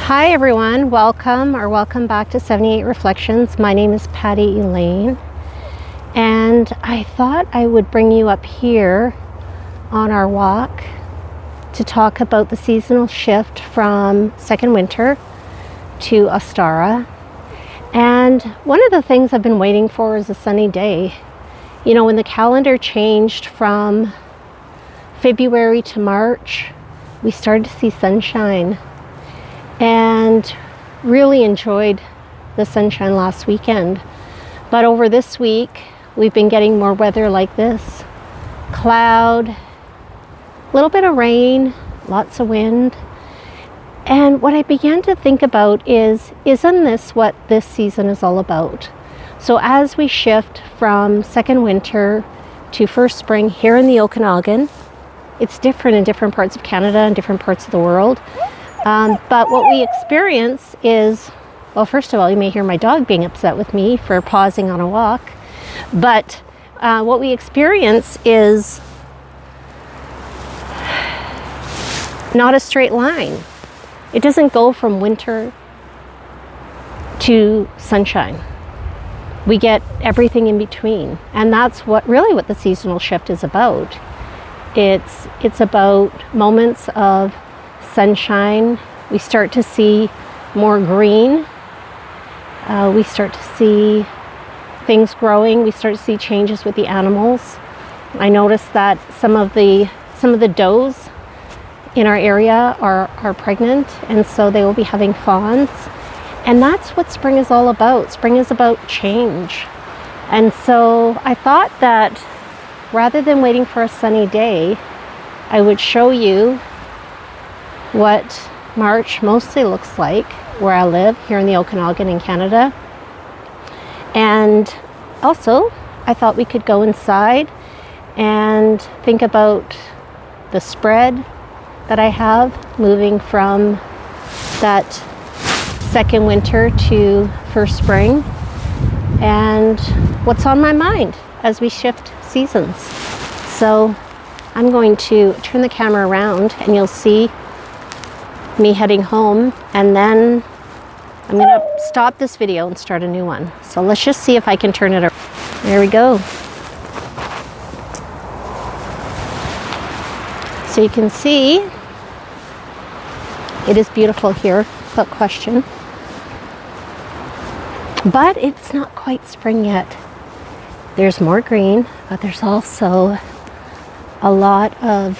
Hi everyone, welcome back to 78 Reflections. My name is Patty Elaine, and I thought I would bring you up here on our walk to talk about the seasonal shift from second winter to Ostara. And one of the things I've been waiting for is a sunny day. You know, when the calendar changed from February to March, we started to see sunshine. And really enjoyed the sunshine last weekend. But over this week, we've been getting more weather like this. Cloud, a little bit of rain, lots of wind. And what I began to think about is, isn't this what this season is all about? So as we shift from second winter to first spring here in the Okanagan, it's different in different parts of Canada and different parts of the world. But what we experience is, well, first of all, you may hear my dog being upset with me for pausing on a walk. But what we experience is not a straight line. It doesn't go from winter to sunshine. We get everything in between. And that's what the seasonal shift is about. It's about moments of sunshine. We start to see more green. We start to see things growing. We start to see changes with the animals. I noticed that some of the does in our area are pregnant, and so they will be having fawns. And that's what spring is all about. Spring is about change. And so I thought that rather than waiting for a sunny day, I would show you what March mostly looks like where I live here in the Okanagan in Canada. And also I thought we could go inside and think about the spread that I have moving from that second winter to first spring, and what's on my mind as we shift seasons. So I'm going to turn the camera around and you'll see me heading home, and then I'm going to stop this video and start a new one. So let's just see if I can turn it around. There we go. So you can see it is beautiful here, without question. But it's not quite spring yet. There's more green, but there's also a lot of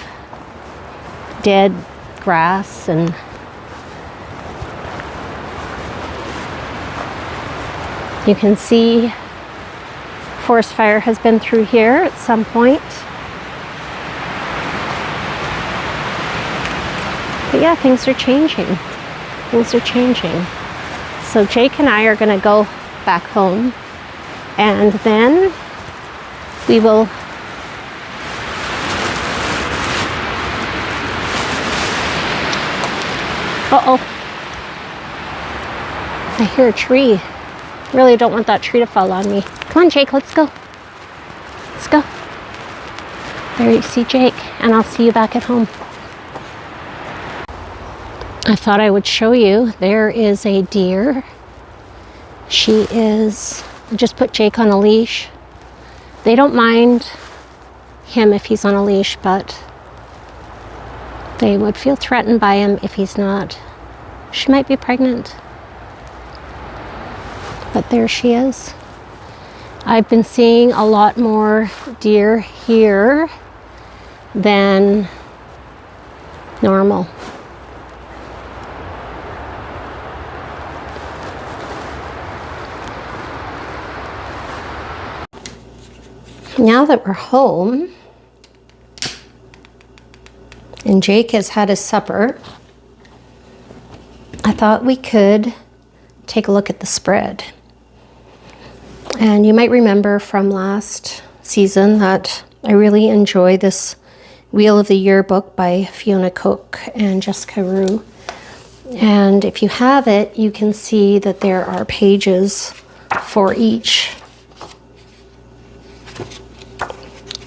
dead grass, and you can see forest fire has been through here at some point. But yeah, things are changing. Things are changing. So Jake and I are going to go back home, and then we will I hear a tree. Really don't want that tree to fall on me. Come on, Jake, let's go. Let's go. There you see Jake, and I'll see you back at home. I thought I would show you. There is a deer. I just put Jake on a leash. They don't mind him if he's on a leash, but they would feel threatened by him if he's not. She might be pregnant. But there she is. I've been seeing a lot more deer here than normal. Now that we're home and Jake has had his supper, I thought we could take a look at the spread. And you might remember from last season that I really enjoy this Wheel of the Year book by Fiona Cook and Jessica Rue. And if you have it, you can see that there are pages for each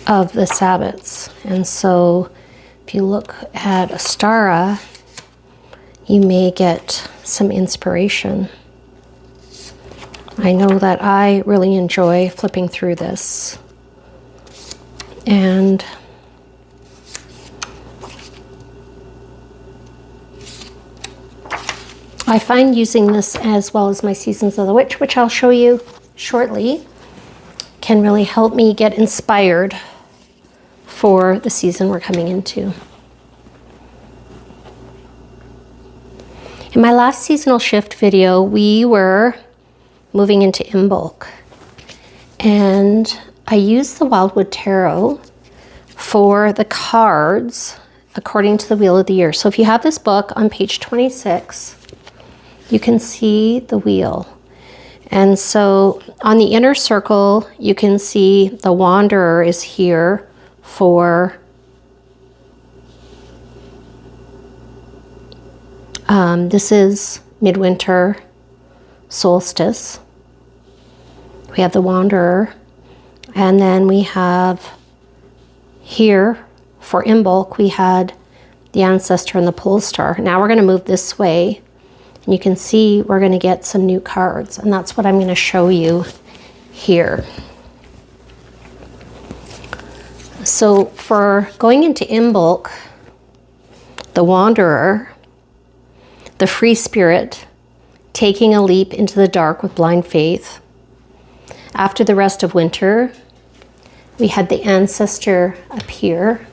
of the Sabbats. And so if you look at Ostara, you may get some inspiration. I know that I really enjoy flipping through this. And I find using this as well as my Seasons of the Witch, which I'll show you shortly, can really help me get inspired for the season we're coming into. In my last seasonal shift video, we were moving into Imbolc, and I used the Wildwood Tarot for the cards according to the Wheel of the Year. So if you have this book on page 26, you can see the wheel. And so on the inner circle, you can see the Wanderer is here for this is midwinter solstice. We have the Wanderer, and then we have here for Imbolc, we had the Ancestor and the Pole Star. Now we're going to move this way, and you can see we're going to get some new cards, and that's what I'm going to show you here. So for going into Imbolc, the Wanderer, the Free Spirit, taking a leap into the dark with blind faith. After the rest of winter, we had the Ancestor appear.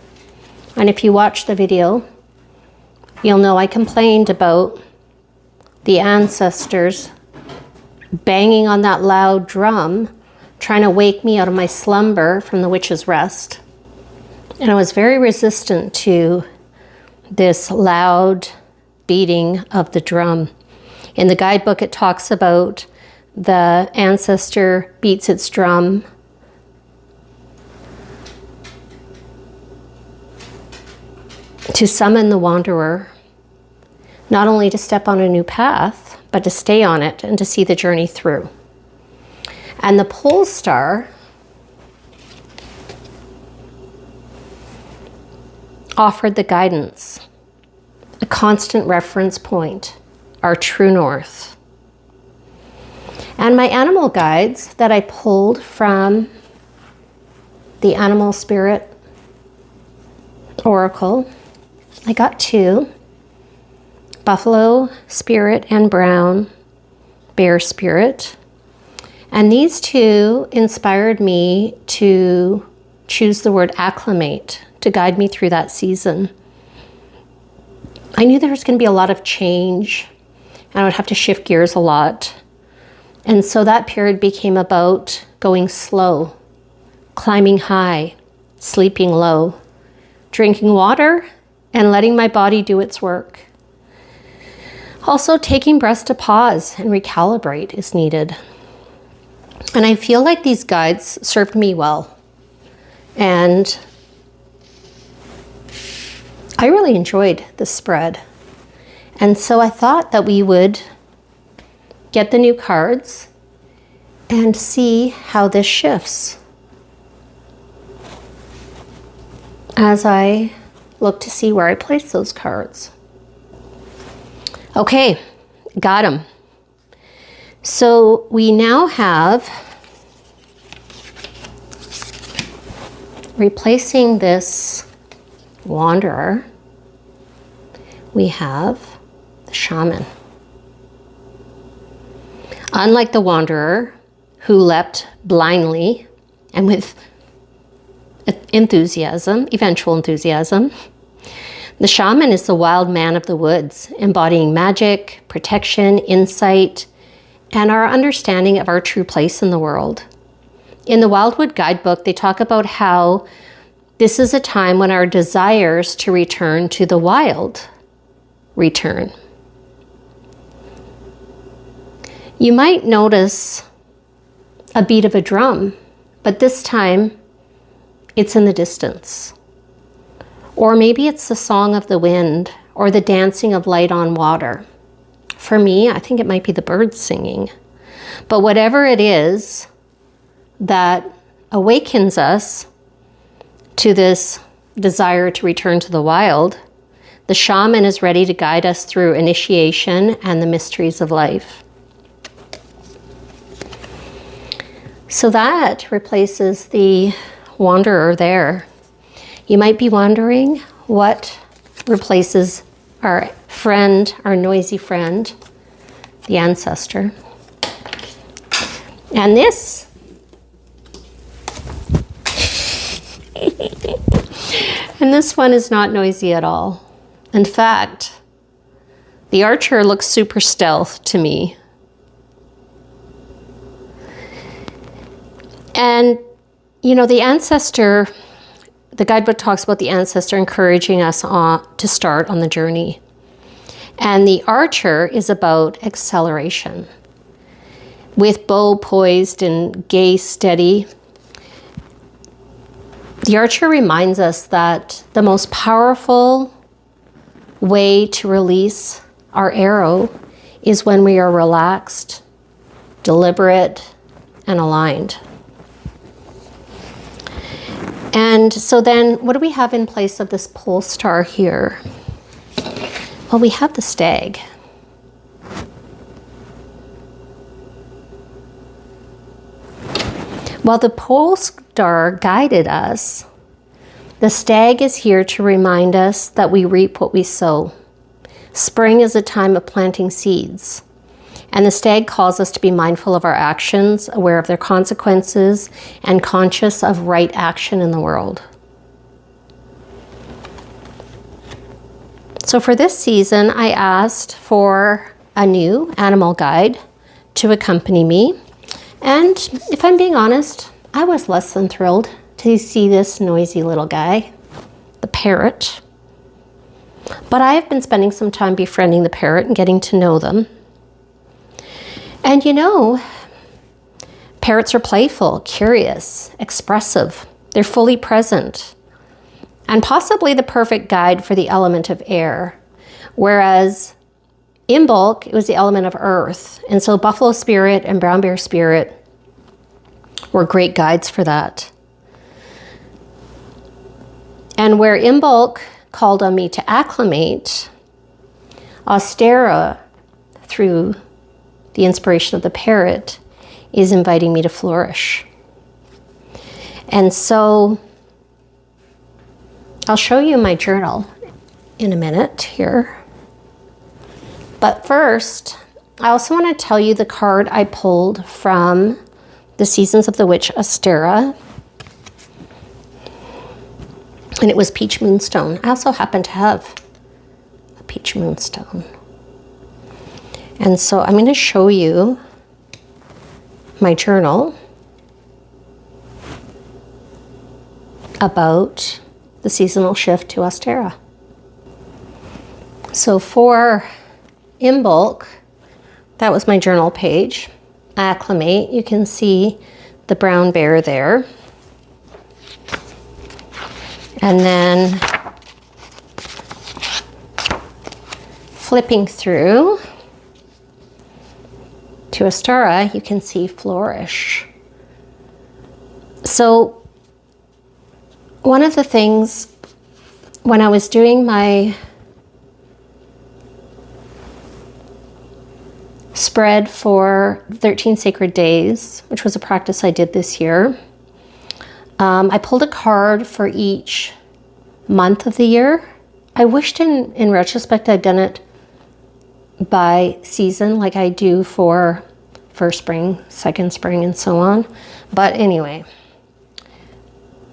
And if you watch the video, you'll know I complained about the ancestors banging on that loud drum, trying to wake me out of my slumber from the witch's rest. And I was very resistant to this loud beating of the drum. In the guidebook, it talks about the ancestor beats its drum to summon the wanderer, not only to step on a new path, but to stay on it and to see the journey through. And the pole star offered the guidance, a constant reference point, our true north. And my animal guides that I pulled from the Animal Spirit Oracle, I got two, Buffalo Spirit and Brown Bear Spirit. And these two inspired me to choose the word acclimate to guide me through that season. I knew there was going to be a lot of change, and I would have to shift gears a lot. And so that period became about going slow, climbing high, sleeping low, drinking water, and letting my body do its work. Also, taking breaths to pause and recalibrate is needed. And I feel like these guides served me well. And I really enjoyed the spread. And so I thought that we would get the new cards and see how this shifts as I look to see where I place those cards. Okay, got them. So we now have, replacing this Wanderer, we have the Shaman. Unlike the Wanderer, who leapt blindly and with enthusiasm, eventual enthusiasm, the Shaman is the wild man of the woods, embodying magic, protection, insight, and our understanding of our true place in the world. In the Wildwood Guidebook, they talk about how this is a time when our desires to return to the wild return. You might notice a beat of a drum, but this time it's in the distance. Or maybe it's the song of the wind or the dancing of light on water. For me, I think it might be the birds singing. But whatever it is that awakens us to this desire to return to the wild, The shaman is ready to guide us through initiation and the mysteries of life. So that replaces the wanderer there. You might be wondering what replaces our friend, our noisy friend, the ancestor. And this and this one is not noisy at all. In fact, the archer looks super stealth to me. And, you know, the ancestor, the guidebook talks about the ancestor encouraging us to start on the journey. And the archer is about acceleration. With bow poised and gaze steady, the archer reminds us that the most powerful way to release our arrow is when we are relaxed, deliberate, and aligned. And so then what do we have in place of this pole star here? Well, we have the stag. While the pole star guided us, the stag is here to remind us that we reap what we sow. Spring is a time of planting seeds, and the stag calls us to be mindful of our actions, aware of their consequences, and conscious of right action in the world. So for this season, I asked for a new animal guide to accompany me. And if I'm being honest, I was less than thrilled to see this noisy little guy, the parrot. But I have been spending some time befriending the parrot and getting to know them. And you know, parrots are playful, curious, expressive. They're fully present, and possibly the perfect guide for the element of air. Whereas Imbolc, it was the element of earth. And so buffalo spirit and brown bear spirit were great guides for that. And where Imbolc called on me to acclimate, Ostara, through the inspiration of the parrot, is inviting me to flourish. And so I'll show you my journal in a minute here. But first, I also want to tell you the card I pulled from the Seasons of the Witch Ostara. And it was Peach Moonstone. I also happen to have a Peach Moonstone. And so I'm going to show you my journal about the seasonal shift to Ostara. So for Imbolc, that was my journal page. Acclimate, you can see the brown bear there. And then flipping through to Ostara, you can see Flourish. So one of the things when I was doing my spread for 13 Sacred Days, which was a practice I did this year, I pulled a card for each month of the year. I wished in retrospect I'd done it by season like I do for first spring, second spring, and so on. But anyway,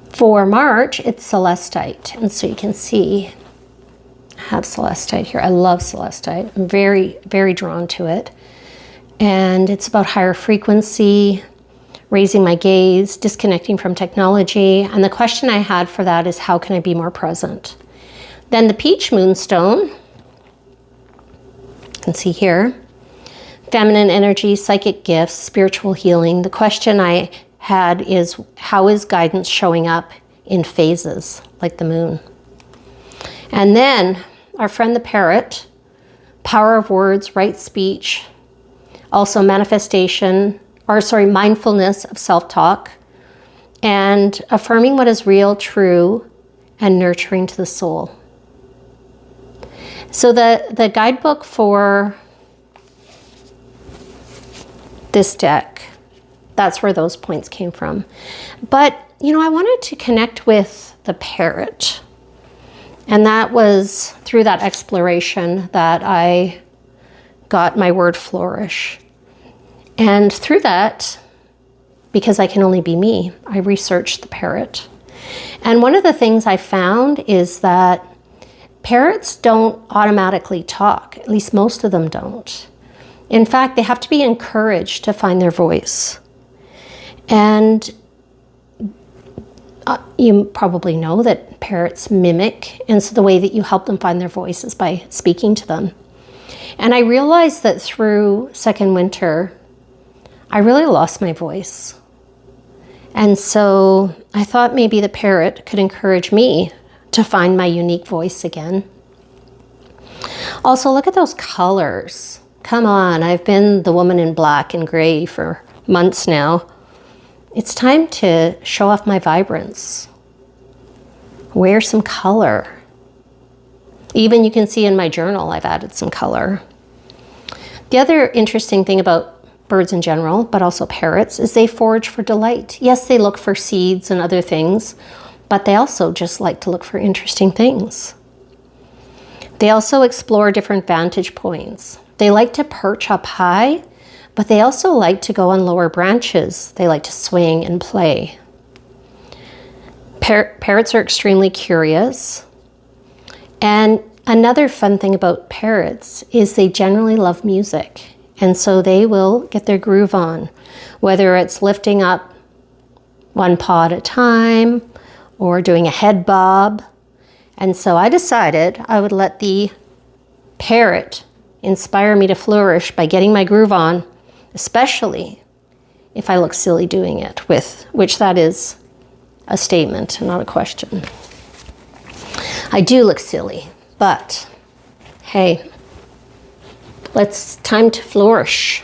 for March, it's Celestite. And so you can see I have Celestite here. I love Celestite. I'm very, very drawn to it. And it's about higher frequency, raising my gaze, disconnecting from technology. And the question I had for that is, how can I be more present? Then the Peach Moonstone, you can see here, feminine energy, psychic gifts, spiritual healing. The question I had is, how is guidance showing up in phases like the moon? And then our friend the parrot, power of words, right speech, also manifestation, mindfulness of self-talk, and affirming what is real, true, and nurturing to the soul. So the guidebook for this deck, that's where those points came from. But, you know, I wanted to connect with the parrot. And that was through that exploration that I got my word flourish. And through that, because I can only be me, I researched the parrot. And one of the things I found is that parrots don't automatically talk, at least most of them don't. In fact, they have to be encouraged to find their voice. And you probably know that parrots mimic, and so the way that you help them find their voice is by speaking to them. And I realized that through second winter, I really lost my voice. And so I thought maybe the parrot could encourage me to find my unique voice again. Also, look at those colors. Come on, I've been the woman in black and gray for months now. It's time to show off my vibrance. Wear some color. Even you can see in my journal, I've added some color. The other interesting thing about birds in general, but also parrots, is they forage for delight. Yes, they look for seeds and other things, but they also just like to look for interesting things. They also explore different vantage points. They like to perch up high, but they also like to go on lower branches. They like to swing and play. Parrots are extremely curious. And another fun thing about parrots is they generally love music. And so they will get their groove on, whether it's lifting up one paw at a time or doing a head bob. And so I decided I would let the parrot inspire me to flourish by getting my groove on, especially if I look silly doing it, which that is a statement, not a question. I do look silly, but hey, time to flourish.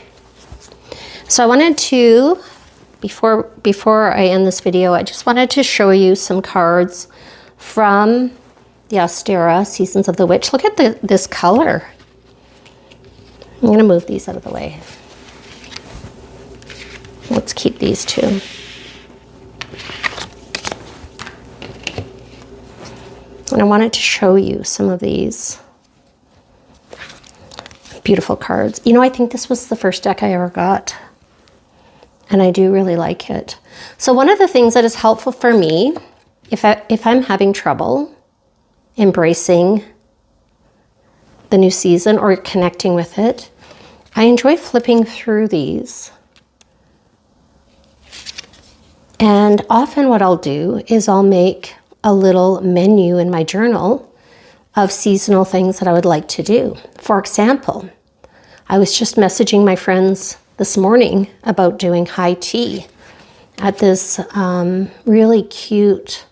So I wanted to, before I end this video, I just wanted to show you some cards from the Ostara Seasons of the Witch. Look at this color. I'm going to move these out of the way. Let's keep these two. And I wanted to show you some of these beautiful cards. You know, I think this was the first deck I ever got, and I do really like it. So one of the things that is helpful for me, if I'm having trouble embracing the new season or connecting with it, I enjoy flipping through these. And often what I'll do is I'll make a little menu in my journal of seasonal things that I would like to do. For example, I was just messaging my friends this morning about doing high tea at this really cute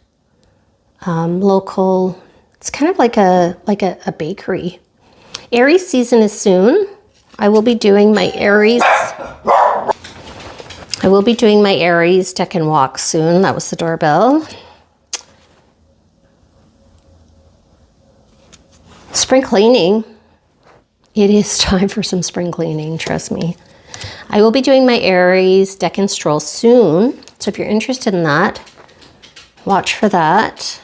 local, it's kind of like a bakery. Aries season is soon. I will be doing my Aries deck and walk soon. That was the doorbell. Spring cleaning. It is time for some spring cleaning, trust me. I will be doing my Aries deck and stroll soon. So if you're interested in that, watch for that.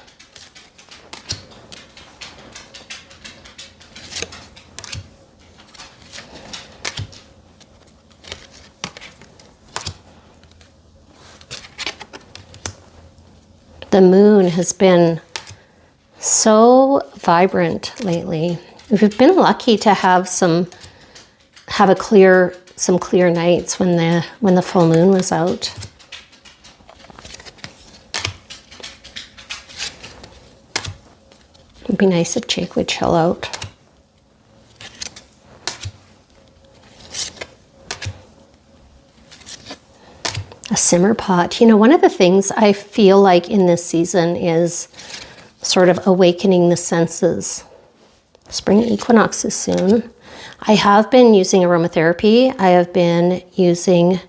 The moon has been so vibrant lately. We've been lucky to have some clear nights when the full moon was out. It'd be nice if Jake would chill out. A simmer pot. You know, one of the things I feel like in this season is sort of awakening the senses. Spring Equinox is soon. I have been using aromatherapy. I have been using,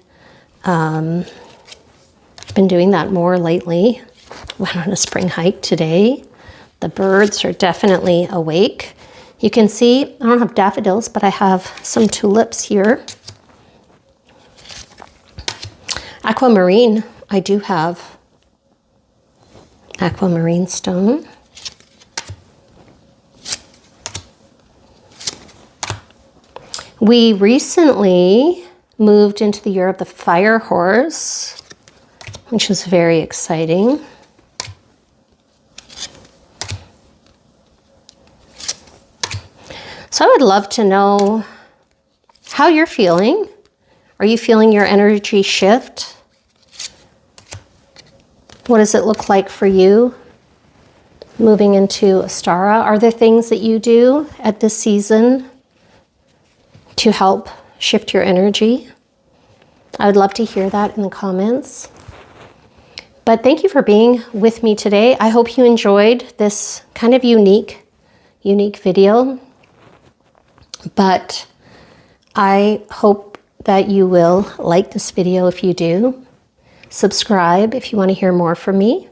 been doing that more lately. Went on a spring hike today. The birds are definitely awake. You can see I don't have daffodils, but I have some tulips here. Aquamarine, I do have aquamarine stone. We recently moved into the year of the fire horse, which is very exciting. So I would love to know how you're feeling. Are you feeling your energy shift? What does it look like for you moving into Ostara? Are there things that you do at this season to help shift your energy? I would love to hear that in the comments. But thank you for being with me today. I hope you enjoyed this kind of unique video. But I hope that you will like this video if you do. Subscribe if you want to hear more from me.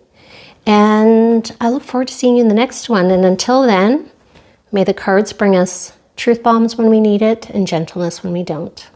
And I look forward to seeing you in the next one. And until then, may the cards bring us truth bombs when we need it and gentleness when we don't.